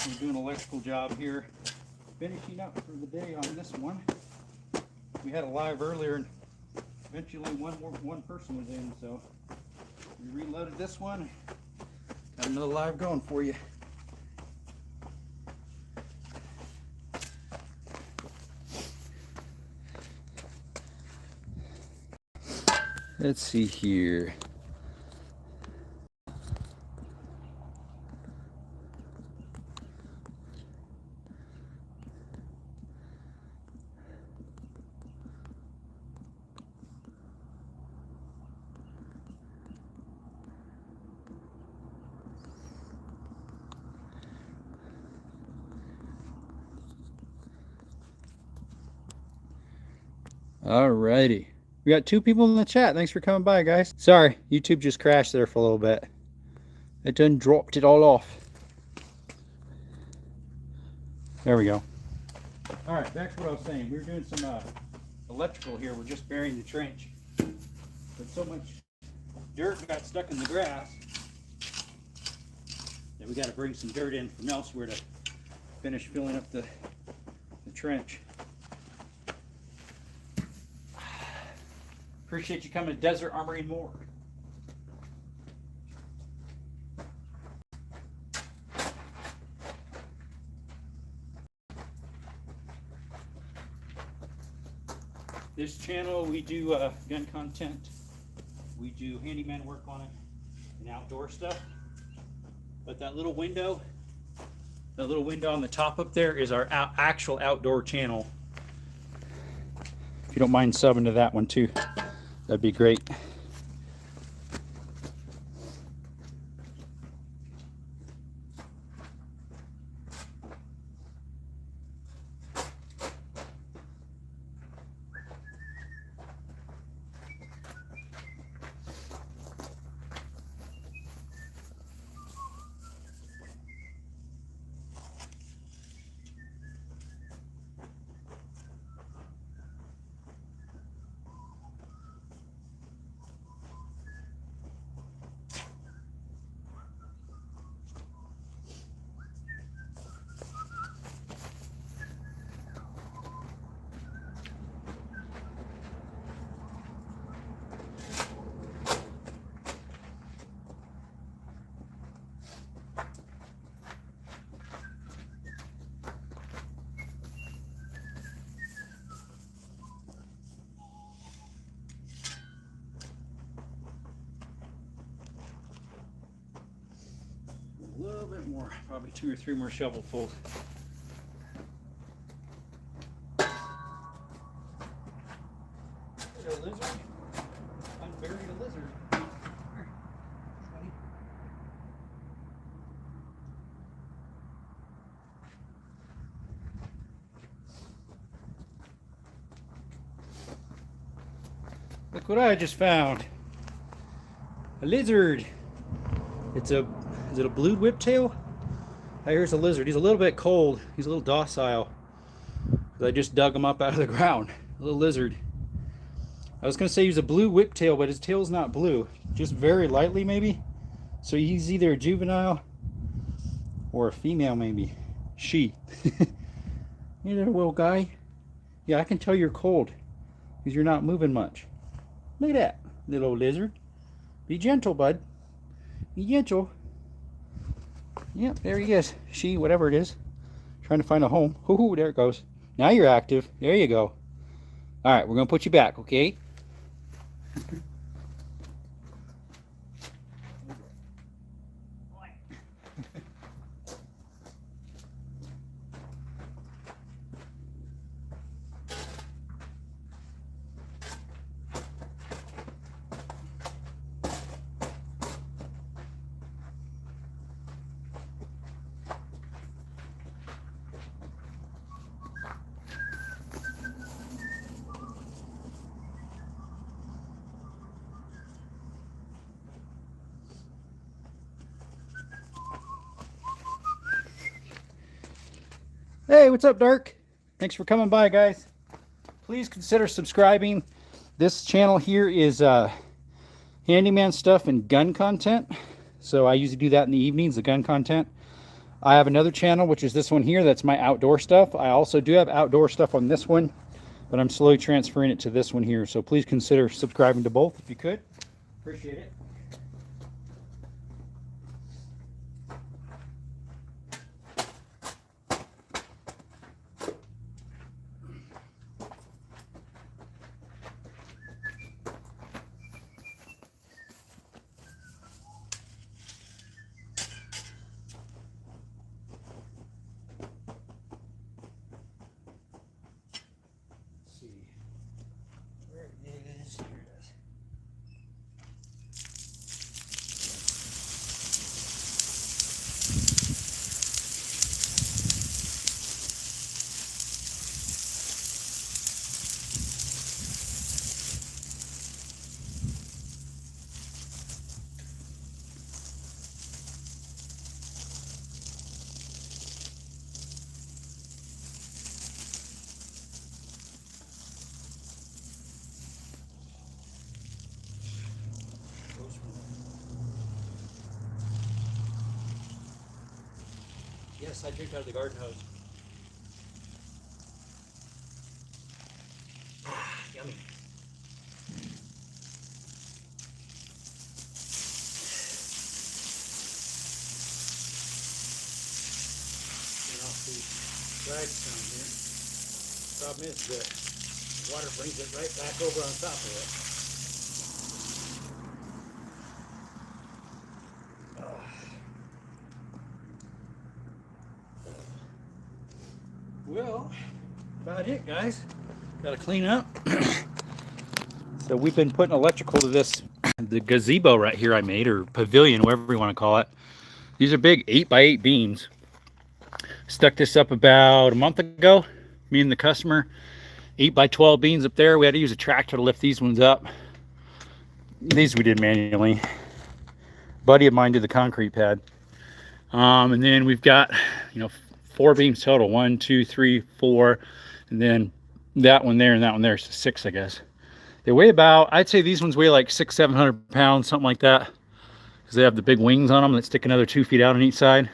We're doing an electrical job here, finishing up for the day on this one. We had a live earlier and eventually one person was in, so we reloaded this one. Got another live going for you. Let's see here. Alrighty. We got 2 people in the chat. Thanks for coming by, guys. Sorry, YouTube just crashed there for a little bit. It done dropped it all off. There we go. Alright, back to what I was saying. We were doing some electrical here. We're just burying the trench. But so much dirt got stuck in the grass that we got to bring some dirt in from elsewhere to finish filling up the trench. Appreciate you coming to Desert Armory More. This channel, we do gun content. We do handyman work on it and outdoor stuff. But that little window on the top up there is our actual outdoor channel. If you don't mind subbing to that one too, that'd be great. A little bit more, probably 2 or 3 more shovelfuls. There's a lizard. Unburied a lizard. Here, buddy. Look what I just found. A lizard. Is it a blue whiptail? Here's a lizard. He's a little bit cold. He's a little docile. I just dug him up out of the ground. A little lizard. I was going to say he's a blue whiptail, but his tail's not blue. Just very lightly, maybe. So he's either a juvenile or a female, maybe. She. You there, little guy? Yeah, I can tell you're cold because you're not moving much. Look at that, little lizard. Be gentle, bud. Be gentle. Yep, there he is. She, whatever it is. Trying to find a home. Ooh, there it goes. Now you're active. There you go. Alright, we're going to put you back, okay? Hey, what's up, Dark? Thanks for coming by, guys. Please consider subscribing. This channel here is handyman stuff and gun content. So I usually do that in the evenings, the gun content. I have another channel, which is this one here. That's my outdoor stuff. I also do have outdoor stuff on this one, but I'm slowly transferring it to this one here. So please consider subscribing to both if you could. Appreciate it. Yes, I drink out of the garden hose. Ah, yummy. Get off the flagstone here. Problem is the water brings it right back over on top of it. Well, about it, guys. Got to clean up. So we've been putting electrical to this, the gazebo right here I made, or pavilion, whatever you want to call it. These are big 8x8 beams. Stuck this up about a month ago. Me and the customer, 8x12 beams up there. We had to use a tractor to lift these ones up. These we did manually. Buddy of mine did the concrete pad. And then we've got, 4 beams total. 1, 2, 3, 4, and then that one there and that one there. So 6, I guess. They weigh about, I'd say these ones weigh like 600-700 pounds, something like that, because they have the big wings on them that stick another 2 feet out on each side.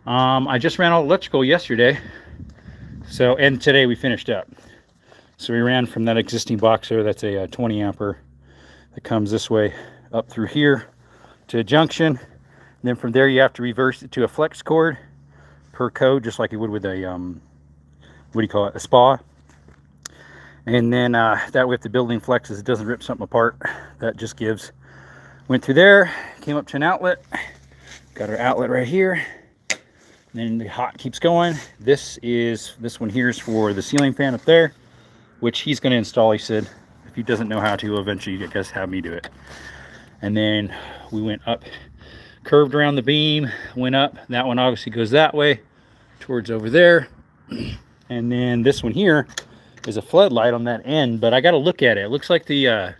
I just ran all electrical yesterday, and today we finished up. So we ran from that existing box there. That's a 20 ampere that comes this way up through here to a junction. And then from there you have to reverse it to a flex cord per code, just like you would with a a spa. And then that way, if the building flexes, it doesn't rip something apart. That just gives. Went through there, came up to an outlet, got our outlet right here. And then the hot keeps going. This one here is for the ceiling fan up there, which he's going to install. He said if he doesn't know how to, eventually I guess have me do it. And then we went up, curved around the beam, went up. That one obviously goes that way towards over there. And then this one here is a floodlight on that end, but I got to look at it. It looks like the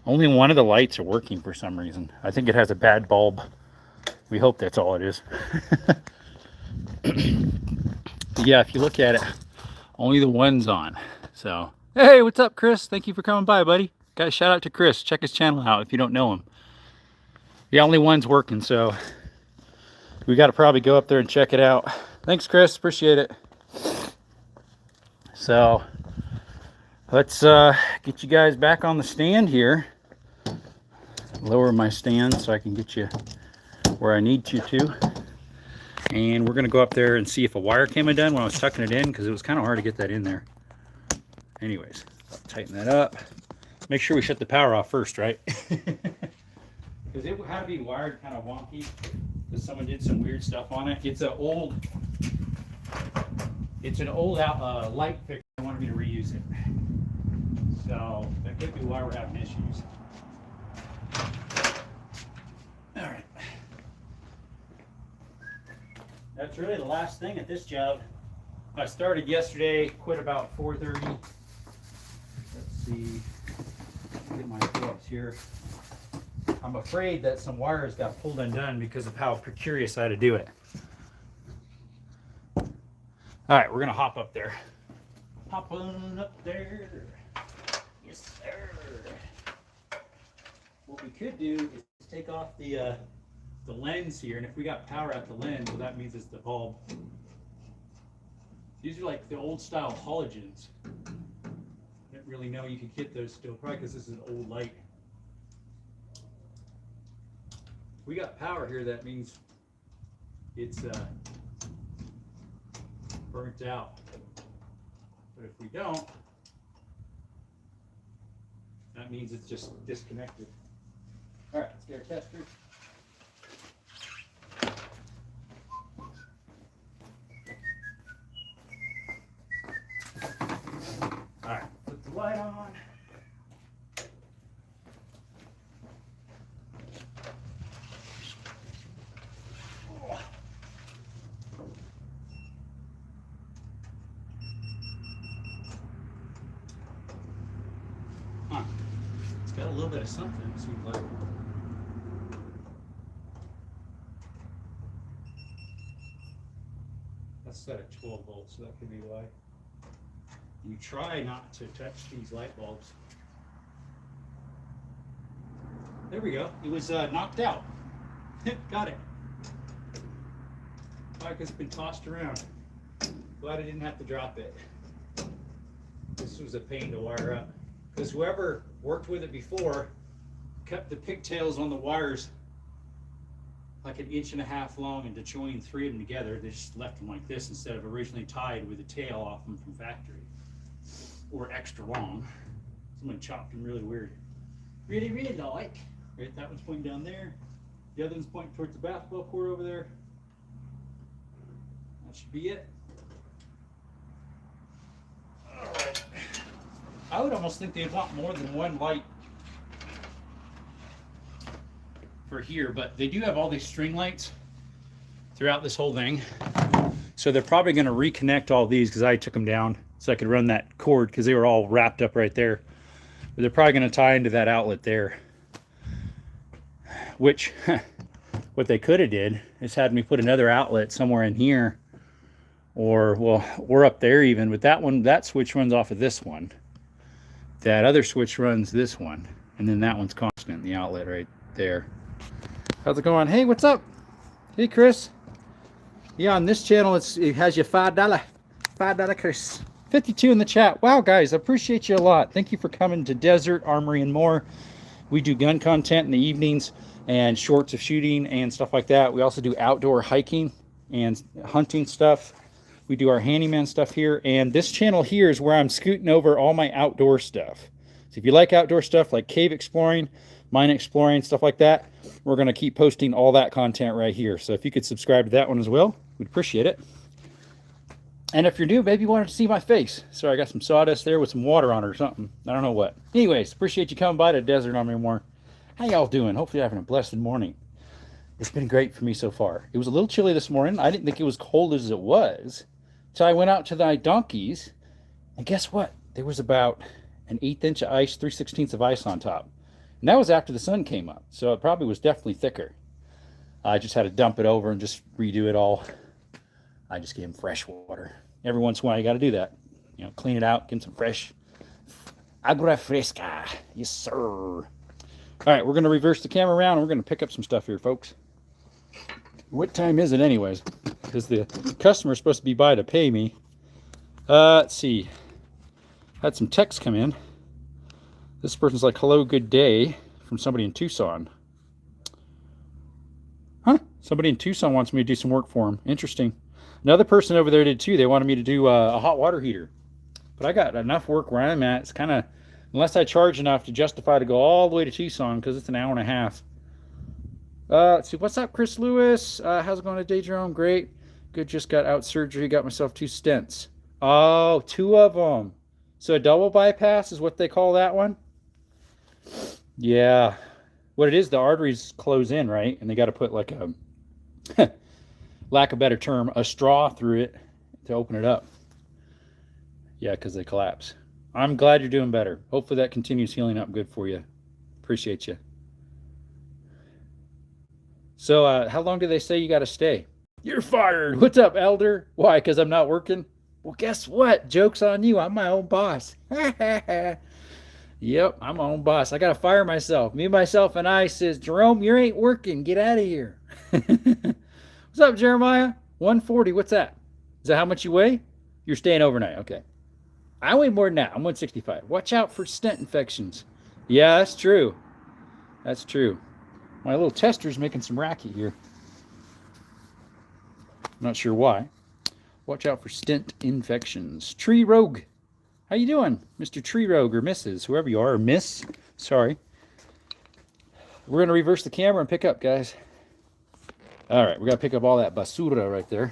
only one of the lights are working for some reason. I think it has a bad bulb. We hope that's all it is. Yeah, if you look at it, only the one's on. So, hey, what's up, Chris? Thank you for coming by, buddy. Guys, shout out to Chris. Check his channel out if you don't know him. The only one's working, so we got to probably go up there and check it out. Thanks, Chris. Appreciate it. So let's get you guys back on the stand here. Lower my stand so I can get you where I need you to. And we're going to go up there and see if a wire came undone when I was tucking it in, because it was kind of hard to get that in there. Anyways, I'll tighten that up. Make sure we shut the power off first, right? Because it had to be wired kind of wonky, because someone did some weird stuff on it. It's an old light fixture. They wanted me to reuse it. So that could be why we're having issues. All right. That's really the last thing at this job. I started yesterday, quit about 4:30. Let's see. Get my pull-ups here. I'm afraid that some wires got pulled undone because of how precarious I had to do it. All right, we're gonna hop up there. Hop on up there. Yes, sir. What we could do is take off the the lens here, and if we got power at the lens, well, that means it's the bulb. These are like the old style halogens. I didn't really know you could get those still, probably because this is an old light. If we got power here, that means it's burnt out. But if we don't, that means it's just disconnected. All right, let's get our tester. All right, put the light on. Huh. It's got a little bit of something, it seems like. That's set at 12 volts, so that could be why. You try not to touch these light bulbs. There we go. It was knocked out. Got it. Like it's been tossed around. Glad I didn't have to drop it. This was a pain to wire up. Because whoever worked with it before kept the pigtails on the wires like 1.5 inches long, and to join 3 of them together, they just left them like this instead of originally tied with a tail off them from factory. Or extra long. Someone chopped them really weird. Really like. Right, that one's pointing down there. The other one's pointing towards the basketball court over there. That should be it. Alright. I would almost think they'd want more than one light for here, but they do have all these string lights throughout this whole thing. So they're probably going to reconnect all these, because I took them down so I could run that cord, because they were all wrapped up right there. But they're probably going to tie into that outlet there. Which, what they could have did is had me put another outlet somewhere in here. Or, well, we're up there even. But that one, that switch runs off of this one. That other switch runs this one. And then that one's constant, the outlet right there. How's it going? Hey, what's up? Hey, Chris. Yeah, on this channel, it has you $5 Chris. 52 in the chat. Wow, guys, I appreciate you a lot. Thank you for coming to Desert, Armory, and more. We do gun content in the evenings and shorts of shooting and stuff like that. We also do outdoor hiking and hunting stuff. We do our handyman stuff here. And this channel here is where I'm scooting over all my outdoor stuff. So if you like outdoor stuff like cave exploring, mine exploring, stuff like that, we're going to keep posting all that content right here. So if you could subscribe to that one as well, we'd appreciate it. And if you're new, maybe you wanted to see my face. Sorry, I got some sawdust there with some water on it or something. I don't know what. Anyways, appreciate you coming by to Desert Armory more. How y'all doing? Hopefully you're having a blessed morning. It's been great for me so far. It was a little chilly this morning. I didn't think it was cold as it was. So I went out to the donkeys, and guess what? There was about an 1/8 inch of ice, 3/16 of ice on top. And that was after the sun came up. So it probably was definitely thicker. I just had to dump it over and just redo it all. I just gave them fresh water. Every once in a while, you got to do that. You know, clean it out, get some fresh agua fresca. Yes, sir. All right, we're going to reverse the camera around, and we're going to pick up some stuff here, folks. What time is it anyways? Because the customer's supposed to be by to pay me. Let's see. Had some texts come in. This person's like, hello, good day, from somebody in Tucson. Huh? Somebody in Tucson wants me to do some work for them. Interesting. Another person over there did too. They wanted me to do a hot water heater. But I got enough work where I'm at. It's kind of, unless I charge enough to justify to go all the way to Tucson, because it's an hour and a half. Let's see. What's up, Chris Lewis? How's it going today, Jerome? Great. Good. Just got out surgery. Got myself 2 stents. Oh, 2 of them. So a double bypass is what they call that one? Yeah. What it is, the arteries close in, right? And they got to put like a, lack of a better term, a straw through it to open it up. Yeah, because they collapse. I'm glad you're doing better. Hopefully that continues healing up good for you. Appreciate you. So how long do they say you got to stay? You're fired. What's up, Elder? Why? Because I'm not working? Well, guess what? Joke's on you. I'm my own boss. Yep, I'm my own boss. I gotta fire myself. Me, myself, and I says, Jerome, you ain't working. Get out of here. What's up, Jeremiah? 140. What's that? Is that how much you weigh? You're staying overnight. Okay. I weigh more than that. I'm 165. Watch out for stent infections. Yeah, that's true. That's true. My little tester's making some racket here. I'm not sure why. Watch out for stent infections. Tree Rogue. How you doing, Mr. Tree Rogue or Mrs., whoever you are, or Miss? Sorry. We're going to reverse the camera and pick up, guys. All right, we got to pick up all that basura right there.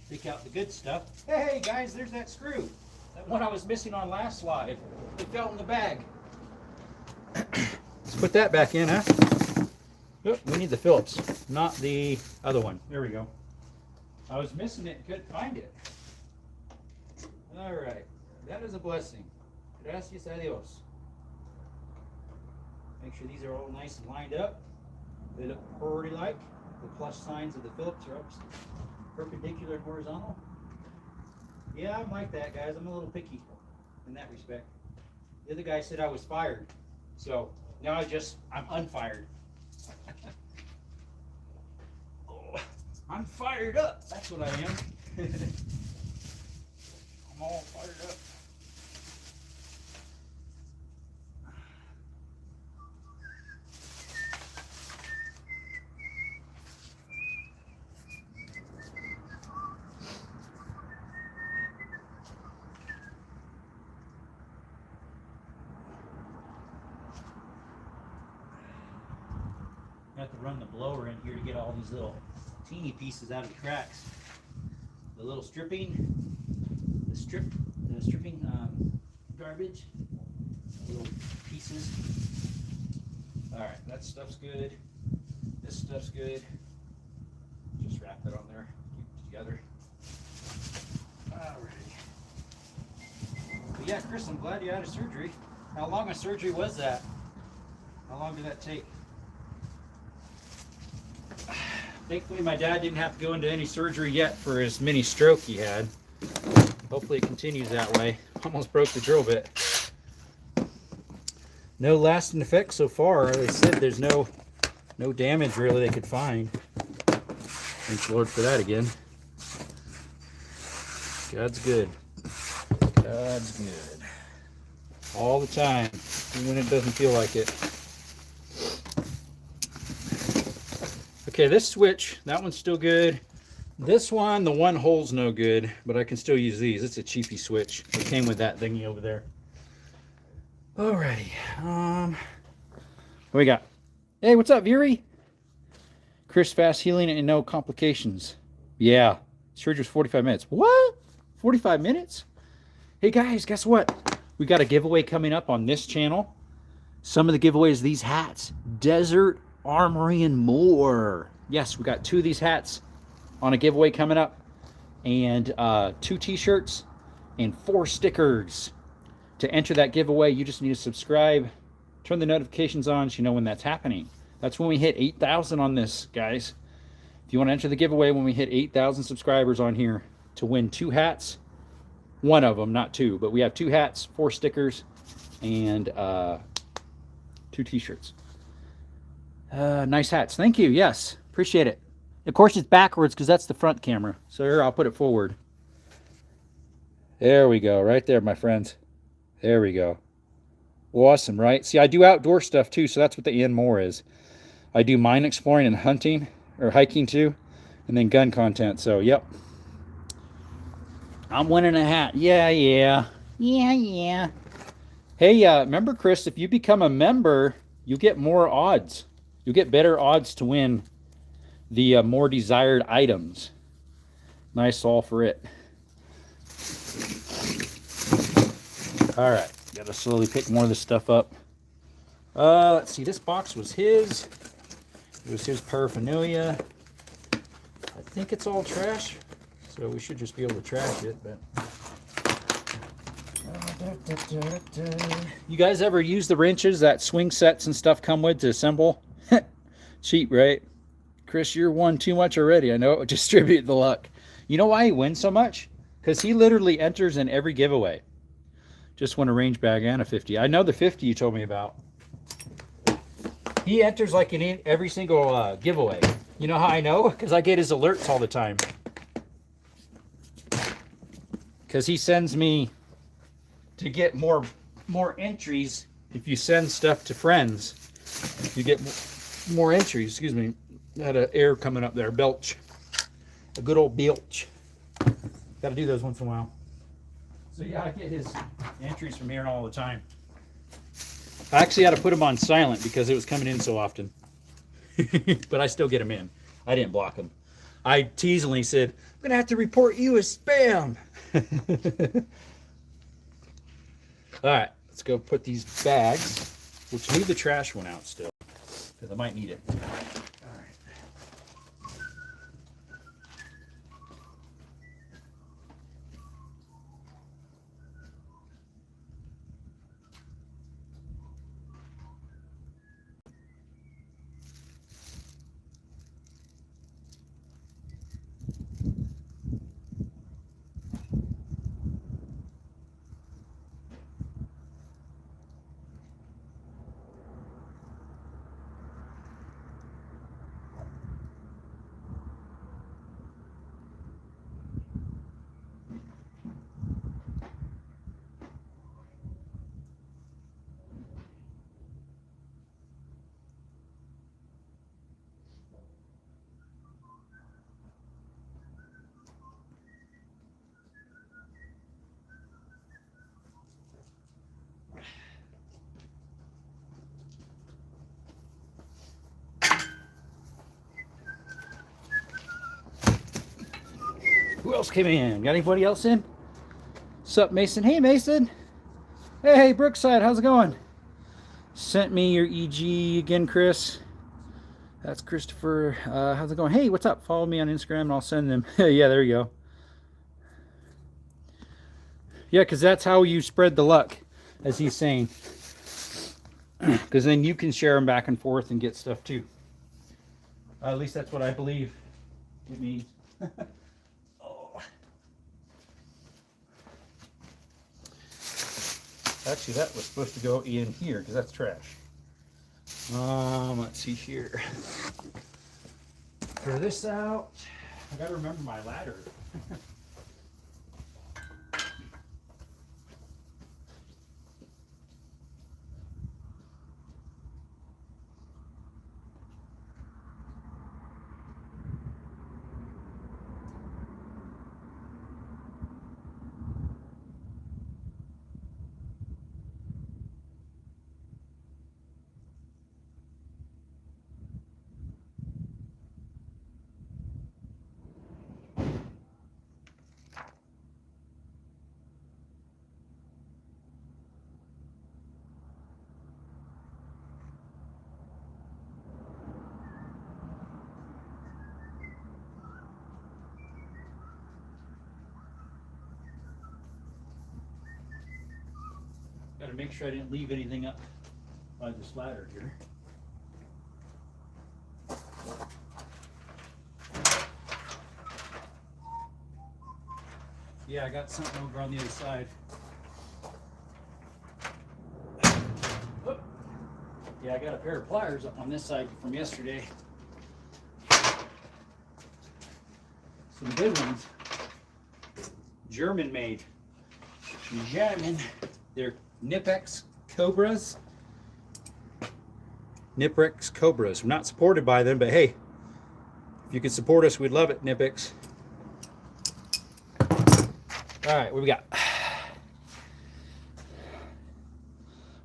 Pick out the good stuff. Hey, guys, there's that screw. That one I was missing on last slide. It fell in the bag. Let's put that back in, huh? Oh, we need the Phillips, not the other one. There we go. I was missing it, couldn't find it. All right, that is a blessing. Gracias a Dios. Make sure these are all nice and lined up. They look pretty like. The plus signs of the Phillips are up perpendicular and horizontal. Yeah, I'm like that, guys. I'm a little picky in that respect. The other guy said I was fired, so now I'm unfired. Oh, I'm fired up. That's what I am. I'm all fired up. I have to run the blower in here to get all these little teeny pieces out of the cracks. The little stripping, the stripping garbage, little pieces. All right, that stuff's good. This stuff's good. Just wrap that on there, keep it together. Alrighty. But yeah, Chris, I'm glad you had a surgery. How long a surgery was that? How long did that take? Thankfully, my dad didn't have to go into any surgery yet for his mini stroke he had. Hopefully it continues that way. Almost broke the drill bit. No lasting effects so far. They said there's no damage really they could find. Thanks Lord for that again. God's good. God's good. All the time, even when it doesn't feel like it. Okay, this switch, that one's still good. This one, the one hole's no good, but I can still use these. It's a cheapy switch. It came with that thingy over there. Alrighty. What we got? Hey, what's up, Viri? Chris, fast healing and no complications. Yeah, surgery was 45 minutes. What? 45 minutes? Hey guys, guess what? We got a giveaway coming up on this channel. Some of the giveaways, these hats. Desert Armory and more. Yes, we got 2 of these hats on a giveaway coming up, and 2 t-shirts and 4 stickers. To enter that giveaway, you just need to subscribe, turn the notifications on so you know when that's happening. That's when we hit 8,000 on this, guys. If you want to enter the giveaway when we hit 8,000 subscribers on here to win 2 hats, 1 of them, not 2, but we have 2 hats, 4 stickers, and 2 t-shirts. Nice hats. Thank you. Yes. Appreciate it. Of course, it's backwards because that's the front camera. So here, I'll put it forward. There we go. Right there, my friends. There we go. Awesome, right? See, I do outdoor stuff too, so that's what the and more is. I do mine exploring and hunting, or hiking too, and then gun content. So, yep. I'm winning a hat. Yeah. Hey, remember, Chris, if you become a member, you get more odds. You'll get better odds to win the more desired items. Nice all for it. All right, got to slowly pick more of this stuff up. Let's see, this box was his. It was his paraphernalia. I think it's all trash, so we should just be able to trash it. But you guys ever use the wrenches that swing sets and stuff come with to assemble? Cheap, right? Chris, you're won too much already. I know it would distribute the luck. You know why he wins so much? because he literally enters in every giveaway. Just won a range bag and a 50. I know the 50 you told me about. He enters like in every single giveaway. You know how I know? Because I get his alerts all the time. Because he sends me to get more entries. If you send stuff to friends, you get more entries. Excuse me. Had an air coming up there. Belch. A good old belch. Got to do those once in a while. So yeah, I get his entries from here all the time. I actually had to put them on silent because it was coming in so often. But I still get them in. I didn't block them. I teasingly said, I'm going to have to report you as spam. All right, let's go put these bags. We'll leave the trash one out still because I might need it. All right. Who else came in? Got anybody else in? Sup, Mason? Hey, Mason. Hey, Brookside, how's it going? Sent me your EG again, Chris. That's Christopher. How's it going? Hey, what's up? Follow me on Instagram and I'll send them. Yeah, there you go. Yeah, because that's how you spread the luck, as he's saying. Because then you can share them back and forth and get stuff too. At least that's what I believe it means. Oh. Actually, that was supposed to go in here because that's trash. Let's see here. Throw this out. I gotta remember my ladder. Got to make sure I didn't leave anything up by this ladder here. Yeah, I got something over on the other side. Oh. Yeah, I got a pair of pliers up on this side from yesterday. Some good ones. German made. German. They're Knipex Cobras. Knipex Cobras. We're not supported by them, but hey, if you could support us, we'd love it, Knipex. All right, what we got?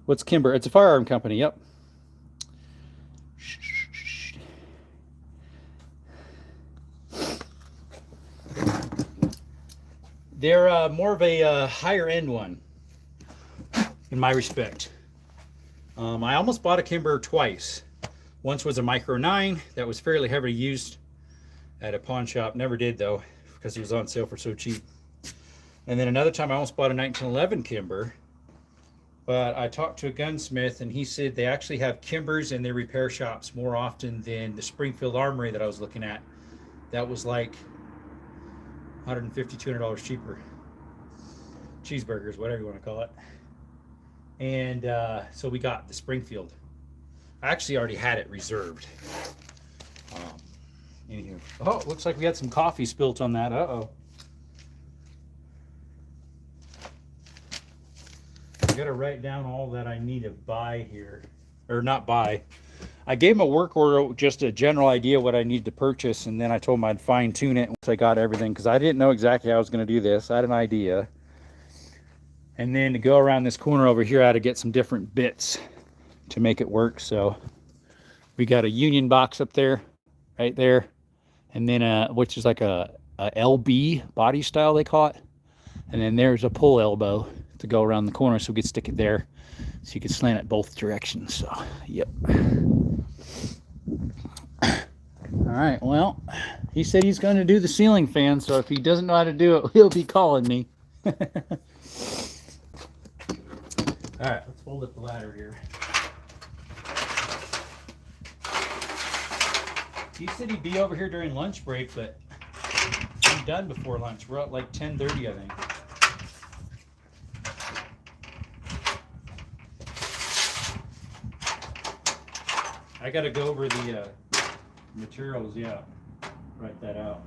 What's Kimber? It's a firearm company, yep. They're more of a higher end one, in my respect. I almost bought a Kimber twice. Once was a Micro 9 that was fairly heavily used at a pawn shop. Never did though, because he was on sale for so cheap. And then another time I almost bought a 1911 Kimber, but I talked to a gunsmith and he said they actually have Kimbers in their repair shops more often than the Springfield Armory that I was looking at. That was like $150, $200 cheaper. cheeseburgers, whatever you want to call it. And so we got the Springfield. I actually already had it reserved. In here. Oh, it looks like we had some coffee spilt on that. Uh-oh. I gotta write down all that I need to buy here. Or not buy. I gave him a work order, just a general idea what I need to purchase, and then I told him I'd fine tune it once I got everything, because I didn't know exactly how I was going to do this. I had an idea. And then to go around this corner over here, I had to get some different bits to make it work. So we got a union box up there, right there, and then which is like a LB body style, they call it. And then there's a pull elbow to go around the corner, so we could stick it there, so you could slant it both directions. So, yep. All right, well, he said he's going to do the ceiling fan, so if he doesn't know how to do it, he'll be calling me. All right, let's fold up the ladder here. He said he'd be over here during lunch break, but I'm done before lunch. We're at like 10:30, I think. I got to go over the materials, yeah. Write that out.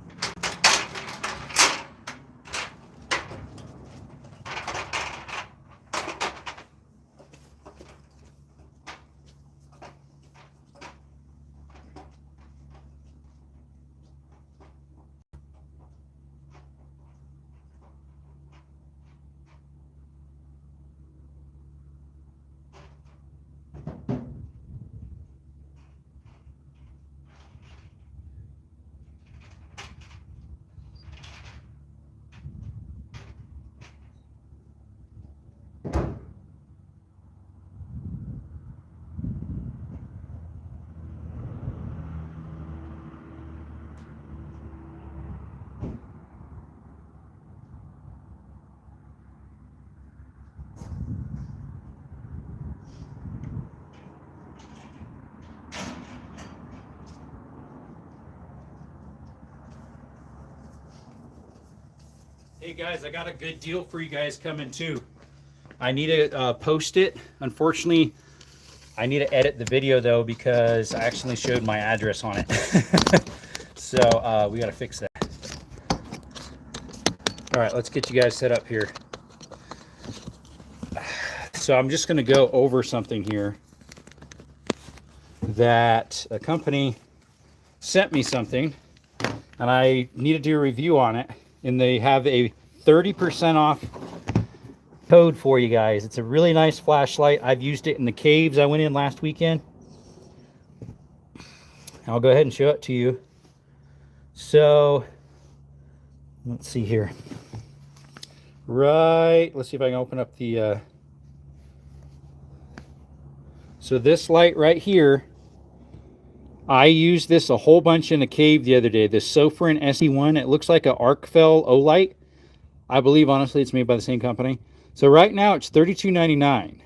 Hey guys, I got a good deal for you guys coming too. I need to post it. Unfortunately, I need to edit the video though, because I accidentally showed my address on it. So we got to fix that. All right, let's get you guys set up here. So I'm just going to go over something here that a company sent me something, and I need to do a review on it. And they have a 30% off code for you guys. It's a really nice flashlight. I've used it in the caves I went in last weekend. I'll go ahead and show it to you. So, let's see here. Right, let's see if I can open up the... So this light right here, I used this a whole bunch in a cave the other day. This Sofrin SE1. It looks like an Arcfell O-Light. I believe, honestly, it's made by the same company. So right now, it's $32.99.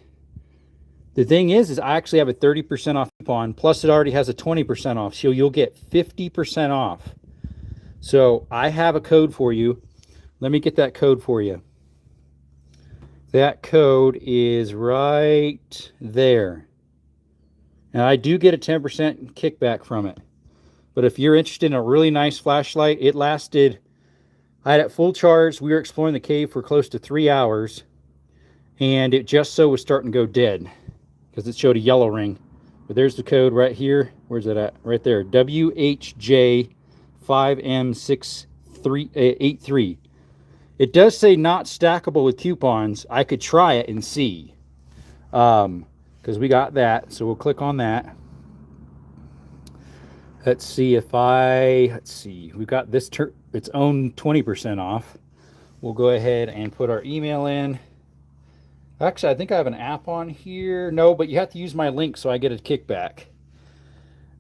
The thing is I actually have a 30% off coupon. Plus, it already has a 20% off. So you'll get 50% off. So I have a code for you. Let me get that code for you. That code is right there. And I do get a 10% kickback from it. But if you're interested in a really nice flashlight, it lasted, I had it full charge. We were exploring the cave for close to 3 hours. And it just so was starting to go dead, because it showed a yellow ring. But there's the code right here. Where's it at? Right there. WHJ5M6383. It does say not stackable with coupons. I could try it and see. Because we got that, so we'll click on that. Let's see if let's see, we've got this its own 20% off. We'll go ahead and put our email in. Actually, I think I have an app on here. No, but you have to use my link so I get a kickback.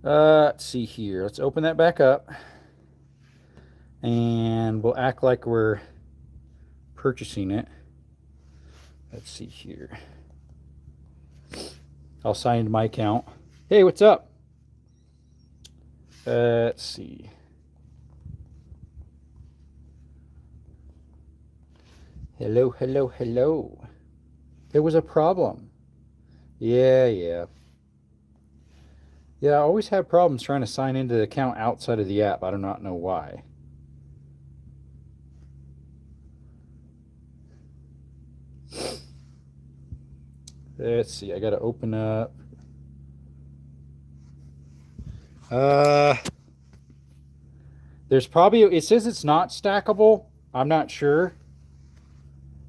Let's see here. Let's open that back up. And we'll act like we're purchasing it. Let's see here. I'll sign into my account. Hey, what's up? Let's see. Hello, hello, hello. There was a problem. Yeah. Yeah, I always have problems trying to sign into the account outside of the app. I do not know why. Let's see. I got to open up. There's probably, it says it's not stackable. I'm not sure.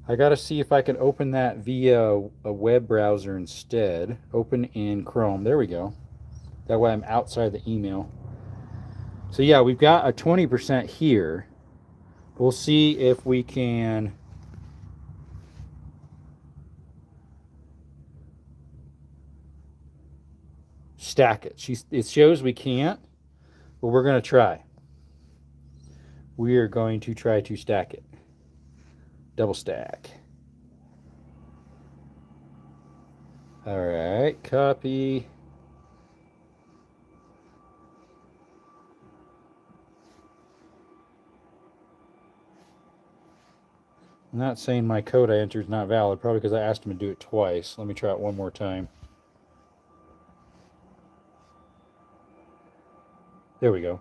I got to see if I can open that via a web browser instead. Open in Chrome. There we go. That way I'm outside the email. So yeah, we've got a 20% here. We'll see if we can stack it. It shows we can't, but we're going to try. We are going to try to stack it. Double stack. All right, copy. I'm not saying my code I entered is not valid, probably because I asked him to do it twice. Let me try it one more time. There we go.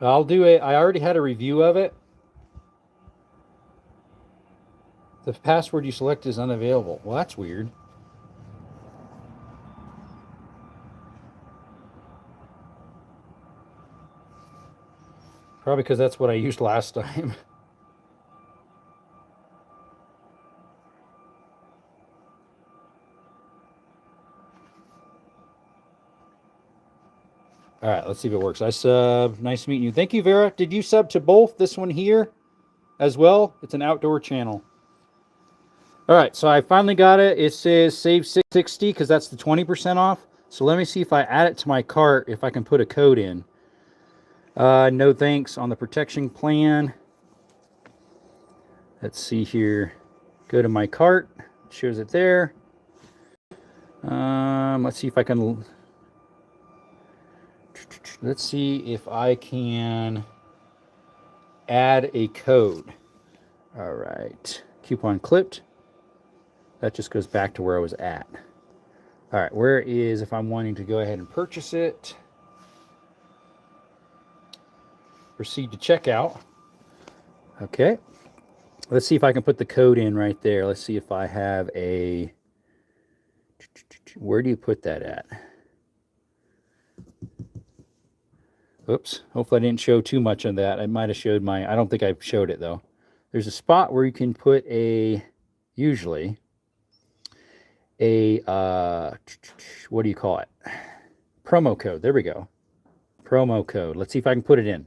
I'll do it. I already had a review of it. The password you select is unavailable. Well, that's weird. Probably because that's what I used last time. All right, let's see if it works. I sub. Nice meeting you. Thank you, Vera. Did you sub to both? This one here as well? It's an outdoor channel. All right, so I finally got it. It says save 660 because that's the 20% off. So let me see if I add it to my cart, if I can put a code in. No thanks on the protection plan. Let's see here. Go to my cart. It shows it there. Let's see if I can. Let's see if I can add a code. All right. Coupon clipped. That just goes back to where I was at. All right. Where is, if I'm wanting to go ahead and purchase it? Proceed to checkout. Okay. Let's see if I can put the code in right there. Let's see if I have a. Where do you put that at? Oops. Hopefully I didn't show too much of that. I might have showed I don't think I showed it though. There's a spot where you can put usually a, what do you call it? Promo code. There we go. Promo code. Let's see if I can put it in.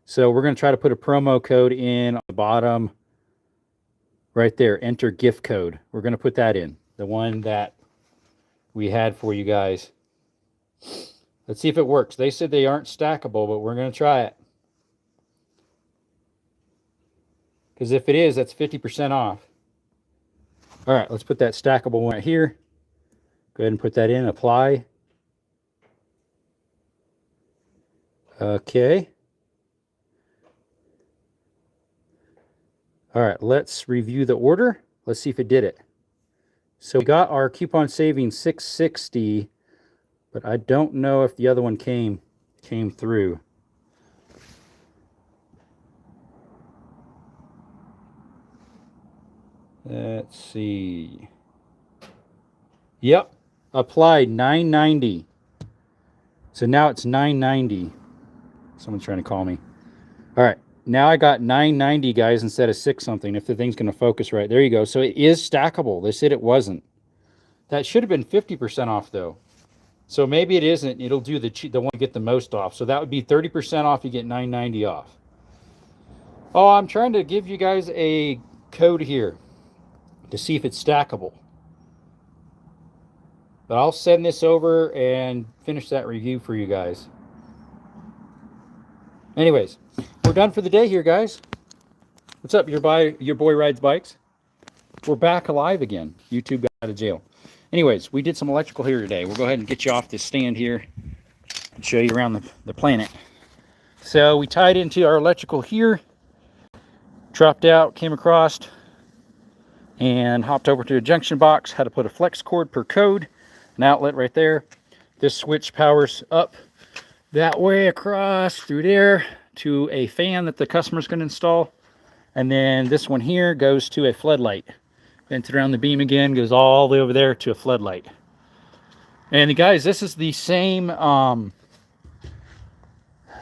So we're going to try to put a promo code in on the bottom right there. Enter gift code. We're going to put that in. The one that we had for you guys. Let's see if it works. They said they aren't stackable, but we're going to try it. Because if it is, that's 50% off. All right, let's put that stackable one right here. Go ahead and put that in. Apply. Okay. All right, let's review the order. Let's see if it did it. So we got our coupon saving 660, but I don't know if the other one came through. Let's see. Yep, applied $9.90. So now it's $9.90. Someone's trying to call me. All right, now I got $9.90, guys, instead of $6 something. If the thing's going to focus right, there you go. So it is stackable. They said it wasn't. That should have been 50% off though. So maybe it isn't. It'll do the one you get the most off. So that would be 30% off. You get $9.90 off. Oh, I'm trying to give you guys a code here to see if it's stackable. But I'll send this over and finish that review for you guys. Anyways, we're done for the day here, guys. What's up? Your boy rides bikes? we're back alive again. YouTube got out of jail. Anyways, we did some electrical here today. We'll go ahead and get you off this stand here and show you around the planet. So we tied into our electrical here, dropped out, came across, and hopped over to a junction box. Had to put a flex cord per code, an outlet right there. This switch powers up that way across through there to a fan that the customer's going to install. And then this one here goes to a floodlight. Vents it around the beam again, goes all the way over there to a floodlight. And guys, this is the same,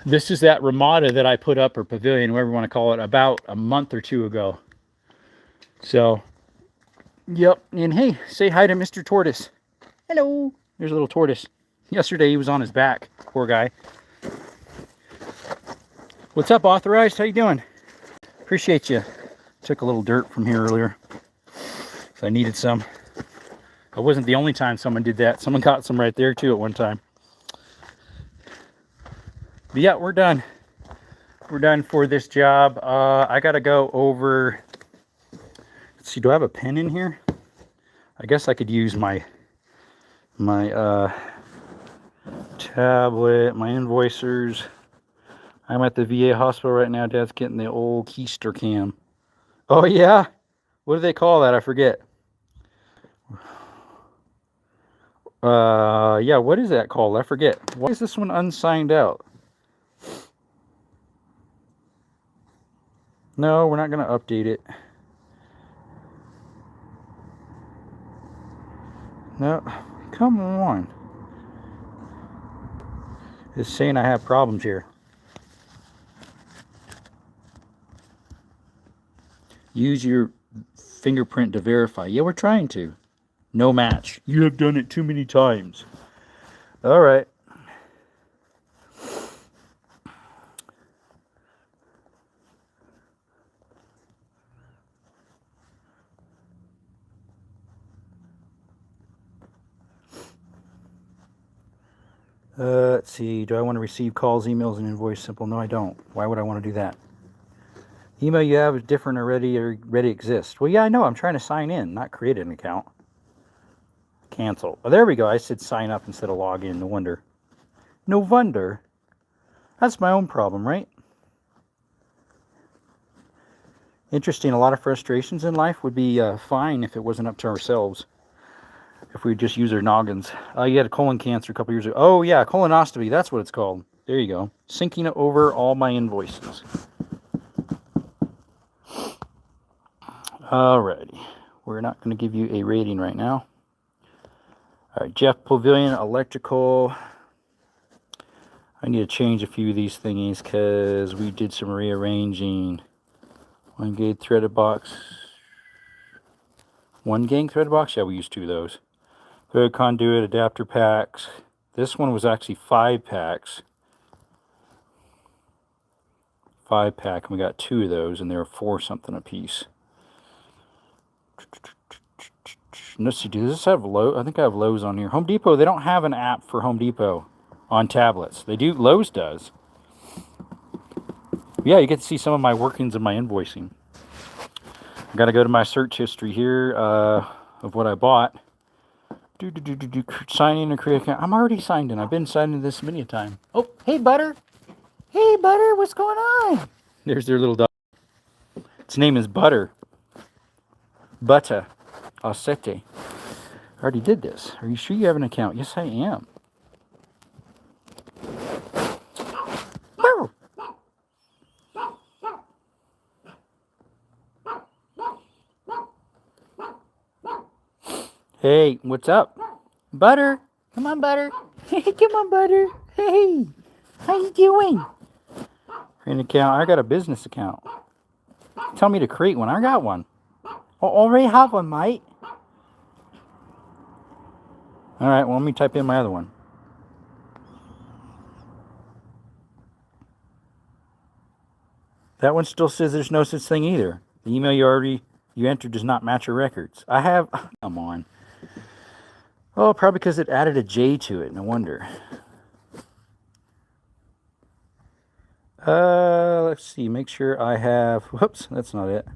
this is that Ramada that I put up, or pavilion, whatever you want to call it, about a month or two ago. So, yep. And hey, say hi to Mr. Tortoise. Hello. There's a little tortoise. Yesterday he was on his back. Poor guy. What's up, Authorized? How you doing? Appreciate you. Took a little dirt from here earlier. So I needed some. It wasn't the only time someone did that. Someone got some right there too at one time. But yeah, we're done. We're done for this job. I gotta go over. Let's see, do I have a pen in here? I guess I could use my tablet, my invoicers. I'm at the VA hospital right now. Dad's getting the old keister cam. Oh yeah? What do they call that? I forget. Yeah, what is that called? I forget. Why is this one unsigned out? No, we're not going to update it. No, come on. It's saying I have problems here. Use your fingerprint to verify. Yeah, we're trying to. No match. You have done it too many times. All right. Let's see. Do I want to receive calls, emails, and invoice simple? No, I don't. Why would I want to do that? Email you have is different already or already exists. Well, yeah, I know. I'm trying to sign in, not create an account. Cancel. Oh, there we go. I said sign up instead of log in. No wonder. No wonder. That's my own problem, right? Interesting. A lot of frustrations in life would be fine if it wasn't up to ourselves. If we just use our noggins. You had a colon cancer a couple years ago. Oh, yeah. Colonoscopy. That's what it's called. There you go. Syncing over all my invoices. Alrighty. We're not going to give you a rating right now. Alright, Jeff Pavilion, electrical. I need to change a few of these thingies because we did some rearranging. 1 gauge threaded box. 1 gang threaded box? Yeah, we used 2 of those. Thread conduit, adapter packs. This one was actually 5 packs. 5 pack, and we got 2 of those, and they were 4 something a piece. Let's see, does this have Lowe's? I think I have Lowe's on here. Home Depot, they don't have an app for Home Depot on tablets. They do, Lowe's does. Yeah, you get to see some of my workings of my invoicing. I got to go to my search history here of what I bought. Sign in and create account. I'm already signed in. I've been signed in this many a time. Oh, hey, Butter. Hey, Butter, what's going on? There's their little dog. Its name is Butter. Butter. Osete. I already did this. Are you sure you have an account? Yes, I am. Hey, what's up? Butter. Come on, Butter. Come on, Butter. Hey, how you doing? An account. I got a business account. Tell me to create one. I got one. I already have one, mate. All right, well, let me type in my other one. That one still says there's no such thing either. The email you entered does not match your records. I have, come on. Oh, probably because it added a J to it. No wonder. Let's see. Make sure I have, whoops, that's not it.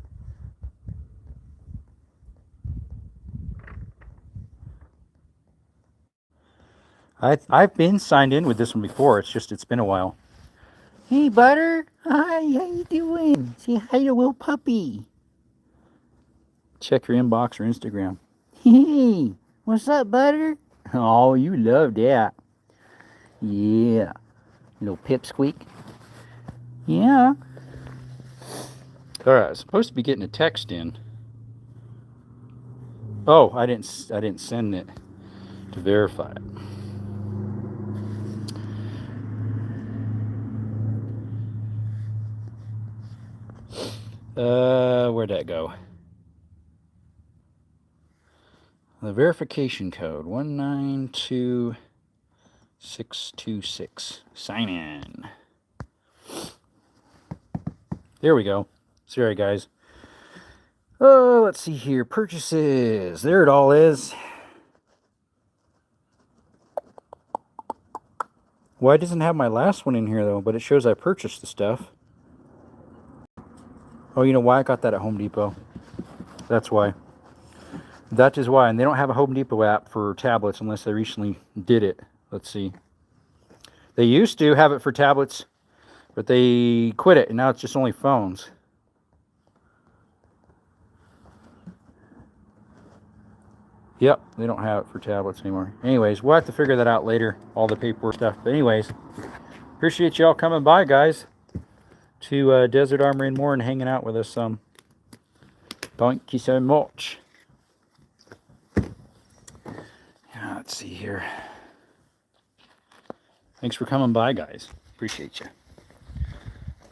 I've been signed in with this one before. It's been a while. Hey, Butter. Hi, how you doing? Say hi to little puppy. Check your inbox or Instagram. Hey, what's up, Butter? Oh, you love that. Yeah. Little pipsqueak. Yeah. All right, I was supposed to be getting a text in. Oh, I didn't send it to verify it. Where'd that go? The verification code 192626. Sign in. There we go. Sorry, guys. Oh, let's see here. Purchases. There it all is. Well, it doesn't have my last one in here, though, but it shows I purchased the stuff. Oh, you know why? I got that at Home Depot. That's why. That is why. And they don't have a Home Depot app for tablets unless they recently did it. Let's see. They used to have it for tablets, but they quit it, and now it's just only phones. Yep, they don't have it for tablets anymore. Anyways, we'll have to figure that out later, all the paperwork stuff. But anyways, appreciate y'all coming by, guys, to Desert Armory and more and hanging out with us some. Thank you so much. Yeah, let's see here. Thanks for coming by, guys. Appreciate you.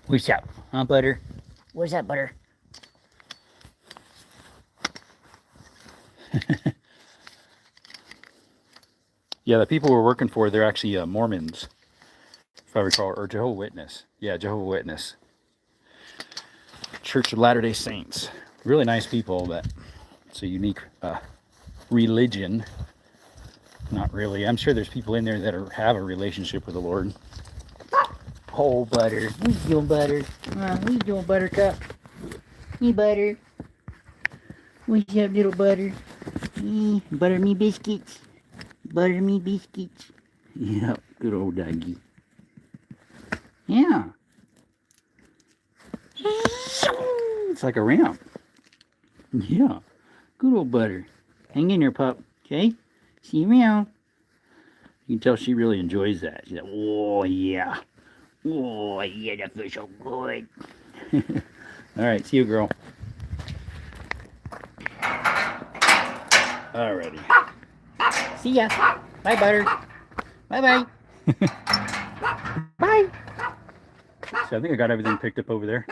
What's up, huh, Butter? What's up, Butter? Yeah, the people we're working for, they're actually Mormons, if I recall, or Jehovah's Witness. Yeah, Jehovah's Witness. Church of Latter-day Saints. Really nice people, but it's a unique religion. Not really. I'm sure there's people in there that have a relationship with the Lord. Oh, Butter. What you doing, Butter? What you doing, Buttercup? Hey, Butter. What's up, little Butter? Butter me biscuits. Butter me biscuits. Yeah, good old doggy. Yeah. It's like a ramp. Yeah. Good old Butter. Hang in there, pup. Okay? See you around. You can tell she really enjoys that. She's like, oh, yeah. Oh, yeah, that feels so good. Alright, see you, girl. Alrighty. See ya. Bye, Butter. Bye-bye. Bye. So I think I got everything picked up over there.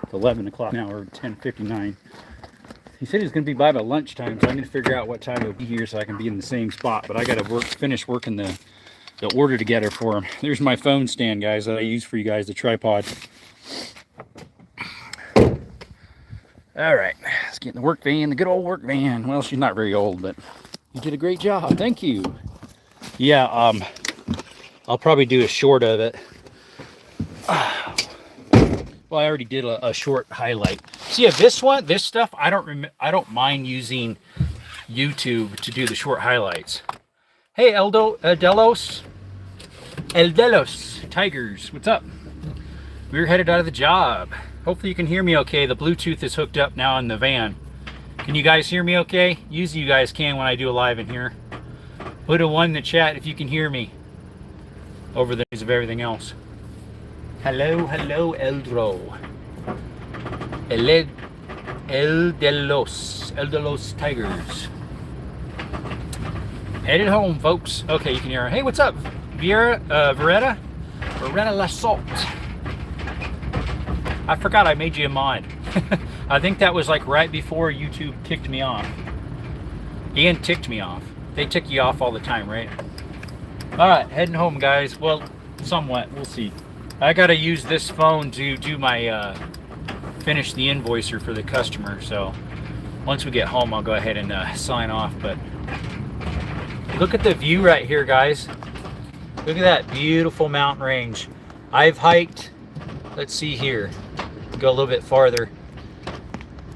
It's 11 o'clock now, or 10:59. He said he was going to be by lunchtime, so I'm going to figure out what time he'll be here so I can be in the same spot. But I got to finish working the order together for him. There's my phone stand, guys, that I use for you guys, the tripod. All right, let's get in the work van, the good old work van. Well, she's not very old, but you did a great job. Thank you. Yeah, I'll probably do a short of it. Well, I already did a short highlight. See, yeah, this stuff, I don't mind using YouTube to do the short highlights. Hey, Eldelos Tigers, what's up? We're headed out of the job. Hopefully you can hear me okay. The Bluetooth is hooked up now in the van. Can you guys hear me okay? Usually you guys can when I do a live in here. Put a 1 in the chat if you can hear me over the noise of everything else. Hello, Eldro. Eldelos Tigers. Headed home, folks. Okay, you can hear her. Hey, what's up? Verena Lassault. I forgot I made you a mod. I think that was like right before YouTube kicked me off. And ticked me off. They tick you off all the time, right? Alright, heading home, guys. Well, somewhat. We'll see. I gotta use this phone to do my finish the invoicer for the customer, so once we get home I'll go ahead and sign off. But look at the view right here, guys. Look at that beautiful mountain range. I've hiked, let's see here, go a little bit farther.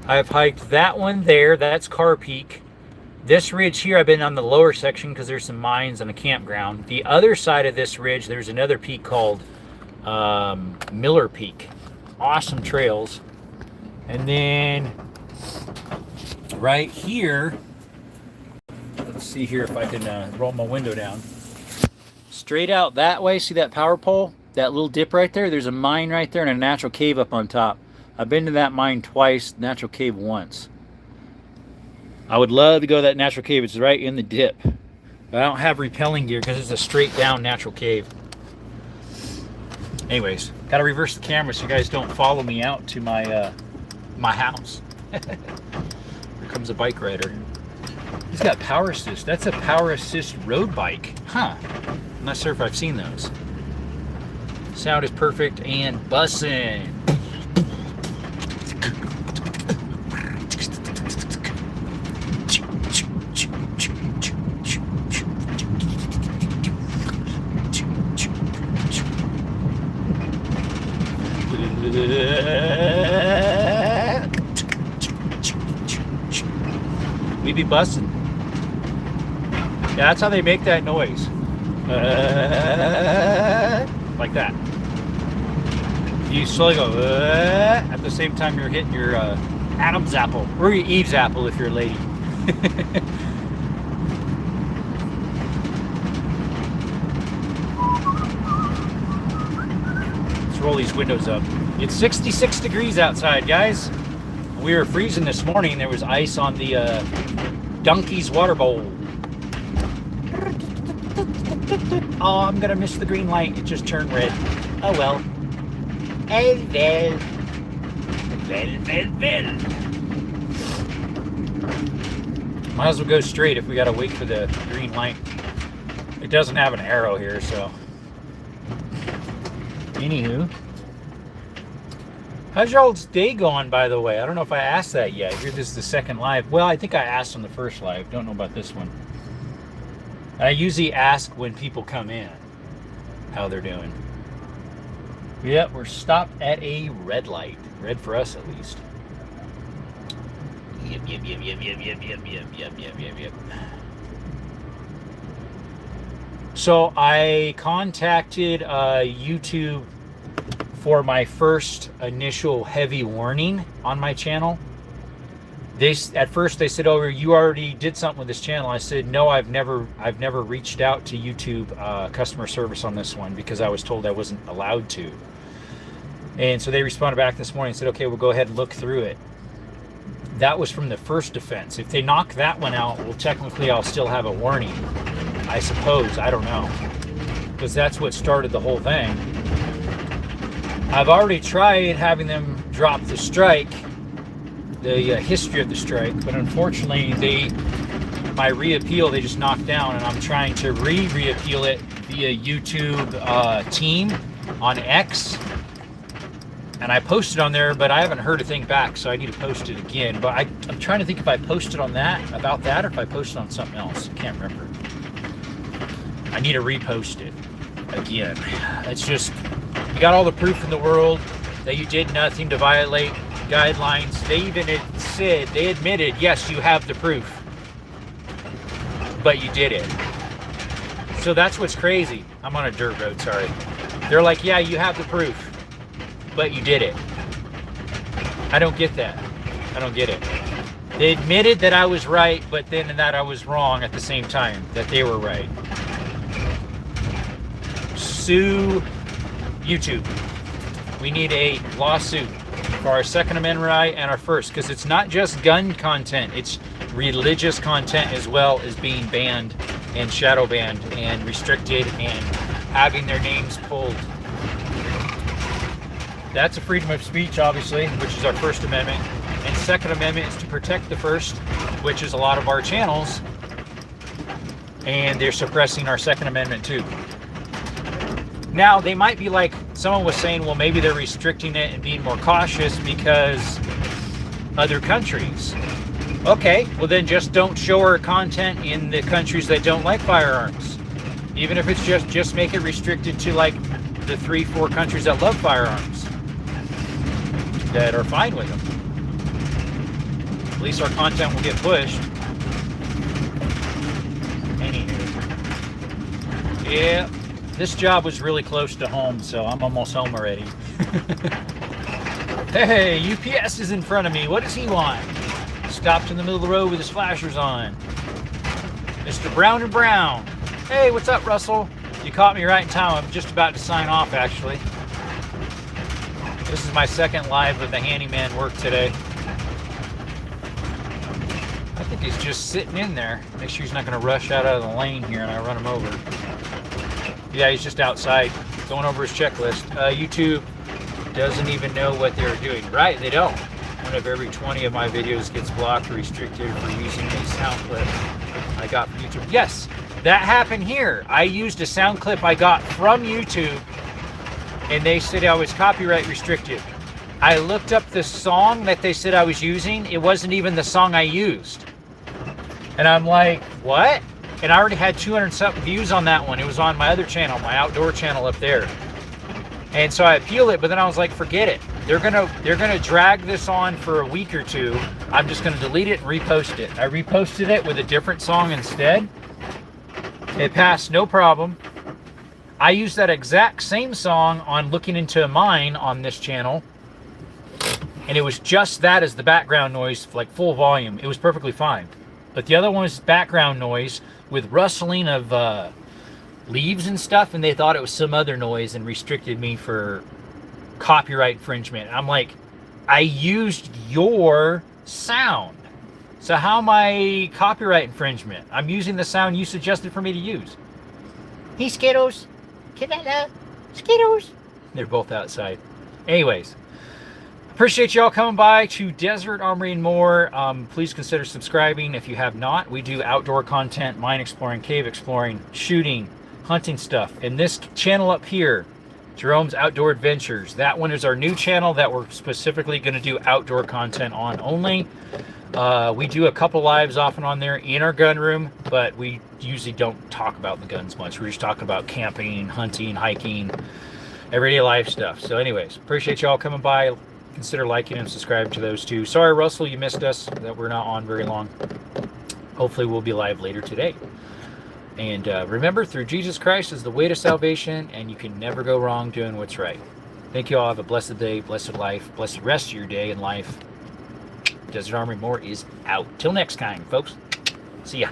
I've hiked that one there, that's Car Peak. This ridge here, I've been on the lower section because there's some mines and a campground. The other side of this ridge, there's another peak called Miller Peak. Awesome trails. And then right here, let's see here if I can roll my window down. Straight out that way, see that power pole? That little dip right there? There's a mine right there and a natural cave up on top. I've been to that mine twice, natural cave once. I would love to go to that natural cave. It's right in the dip. But I don't have repelling gear because it's a straight down natural cave. Anyways, got to reverse the camera so you guys don't follow me out to my my house. Here comes a bike rider. He's got power assist. That's a power assist road bike. Huh. I'm not sure if I've seen those. Sound is perfect and bussin'. We be busting. Yeah, that's how they make that noise. Like that. You slowly go at the same time you're hitting your Adam's apple or your Eve's apple if you're a lady. Let's roll these windows up. It's 66 degrees outside, guys. We were freezing this morning. There was ice on the donkey's water bowl. Oh, I'm gonna miss the green light. It just turned red. Oh well. Oh well. Well. Might as well go straight if we gotta wait for the green light. It doesn't have an arrow here, so. Anywho. How's y'all's day going, by the way? I don't know if I asked that yet. Here, this is the second live. Well, I think I asked on the first live. Don't know about this one. I usually ask when people come in how they're doing. Yep, we're stopped at a red light. Red for us, at least. Yep. So I contacted YouTube for my first initial heavy warning on my channel. At first they said, "Oh, you already did something with this channel." I said, "No, I've never reached out to YouTube customer service on this one because I was told I wasn't allowed to." And so they responded back this morning and said, "Okay, we'll go ahead and look through it." That was from the first offense. If they knock that one out, well, technically I'll still have a warning, I suppose. I don't know, because that's what started the whole thing. I've already tried having them drop the strike, the history of the strike, but unfortunately my reappeal they just knocked down, and I'm trying to reappeal it via YouTube team on X, and I posted on there, but I haven't heard a thing back, so I need to post it again. But I'm trying to think if I posted on about that, or if I posted on something else. I can't remember. I need to repost it again. It's just, you got all the proof in the world that you did nothing to violate guidelines. They even admitted, yes, you have the proof, but you did it. So that's what's crazy. I'm on a dirt road, sorry. They're like, yeah, you have the proof, but you did it. I don't get that. I don't get it. They admitted that I was right, but then that I was wrong at the same time, that they were right. Sue YouTube. We need a lawsuit for our Second Amendment right and our first, because it's not just gun content, it's religious content as well as being banned and shadow banned and restricted and having their names pulled. That's a freedom of speech, obviously, which is our First Amendment. And Second Amendment is to protect the First, which is a lot of our channels. And they're suppressing our Second Amendment too. Now, they might be like, someone was saying, well, maybe they're restricting it and being more cautious because other countries. Okay, well then just don't show our content in the countries that don't like firearms. Even if it's just make it restricted to like the 3-4 countries that love firearms, that are fine with them. At least our content will get pushed. Yeah, this job was really close to home, so I'm almost home already. Hey, UPS is in front of me. What does he want? Stopped in the middle of the road with his flashers on. Mr. Brown and Brown. Hey, what's up, Russell? You caught me right in time. I'm just about to sign off, actually. This is my second live of the handyman work today. I think he's just sitting in there. Make sure he's not going to rush out of the lane here and I run him over. Yeah, he's just outside going over his checklist. YouTube doesn't even know what they're doing. Right, they don't. One of every 20 of my videos gets blocked or restricted for using a sound clip I got from YouTube. Yes, that happened here. I used a sound clip I got from YouTube and they said I was copyright restricted. I looked up the song that they said I was using. It wasn't even the song I used. And I'm like, what? And I already had 200 something views on that one. It was on my other channel, my outdoor channel up there. And so I appealed it, but then I was like, forget it. They're gonna drag this on for a week or two. I'm just gonna delete it and repost it. I reposted it with a different song instead. It passed, no problem. I used that exact same song on Looking Into Mine on this channel. And it was just that as the background noise, like full volume. It was perfectly fine. But the other one was background noise with rustling of leaves and stuff, and they thought it was some other noise and restricted me for copyright infringement. I'm like, I used your sound. So how am I copyright infringement? I'm using the sound you suggested for me to use. Hey, Skittles. Can I love Skittles? They're both outside. Anyways, appreciate y'all coming by to Desert Armory and More. Please consider subscribing if you have not. We do outdoor content, mine exploring, cave exploring, shooting, hunting stuff. And this channel up here, Jerome's Outdoor Adventures, that one is our new channel that we're specifically going to do outdoor content on only. We do a couple lives off and on there in our gun room, but we usually don't talk about the guns much. We're just talking about camping, hunting, hiking, everyday life stuff. So anyways, appreciate y'all coming by. Consider liking and subscribing to those two. Sorry, Russell, you missed us, that we're not on very long. Hopefully we'll be live later today. And remember, through Jesus Christ is the way to salvation, and you can never go wrong doing what's right. Thank you all. Have a blessed day, blessed life, blessed rest of your day and life. Desert Armory More is out. Till next time, folks. See ya.